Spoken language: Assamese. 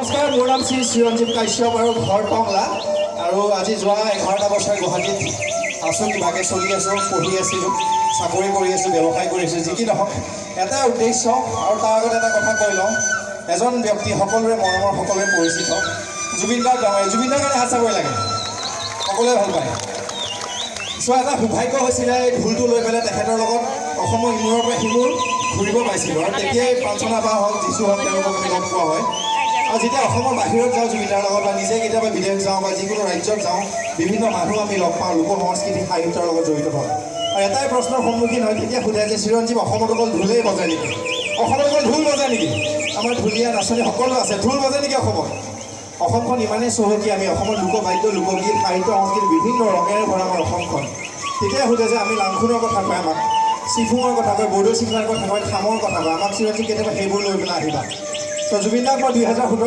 নমস্কাৰ, মোৰ নাম শ্ৰী চিৰঞ্জীৱ কাশ্যপ আৰু ঘৰ টংলা। আৰু আজি যোৱা 11টা বছৰ গুৱাহাটীত আছোঁ, কিবাকৈ চলি আছোঁ, পঢ়ি আছিলোঁ, চাকৰি কৰি আছোঁ, ব্যৱসায় কৰি আছোঁ। যি কি নহওক, এটাই উদ্দেশ্য আৰু তাৰ আগত এটা কথা কৈ লওঁ। এজন ব্যক্তি সকলোৰে মৰমৰ, সকলোৰে পৰিচিত, জুবিন গাৰ্গ ডাঙৰীয়া। জুবিন দাৰ কাৰণে হাত চাবই লাগে, সকলোৱে ভাল পায়। চ' এটা সৌভাগ্য হৈছিলে এই ঢোলটো লৈ পেলাই তেখেতৰ লগত অসমৰ ইমূৰৰ পৰা সিমূৰ ঘূৰিব পাইছিলোঁ। আৰু তেতিয়াই পাঞ্চনা বা হওক, যিছু হওক, তেওঁলোকক আমি লগ পোৱা হয়। আৰু যেতিয়া অসমৰ বাহিৰত যাওঁ জুবিনদাৰ লগত, বা নিজে কেতিয়াবা বিদেশ যাওঁ বা যিকোনো ৰাজ্যত যাওঁ, বিভিন্ন মানুহ আমি লগ পাওঁ, লোক সংস্কৃতি সাহিত্যৰ লগত জড়িত হওঁ। আৰু এটাই প্ৰশ্নৰ সন্মুখীন হয়, তেতিয়া সোধে যে চিৰঞ্জীৱ অসমত অকল ঢোলেই বজায় নেকি? অসমত অকল ঢোল বজায় নেকি? আমাৰ ঢুলীয়া নাচনী সকলো আছে, ঢোল বজায় নেকি অসমত? অসমখন ইমানেই চহকী, আমি অসমৰ লোকবাদ্য, লোকগীত, সাহিত্য, সংস্কৃতি বিভিন্ন ৰঙেৰে ভৰা আমাৰ অসমখন। তেতিয়াই সোধে যে আমি লাংখুনৰ কথা কয়, আমাক চিফুঙৰ কথা কয়, বড়ো চিফুঙৰ কথা কয়, খামৰ কথা কয়, আমাক চিৰঞ্জীৱ কেতিয়াবা সেইবোৰ লৈ পেলাই আহিবা। ত' জুবিন দাক মই 2017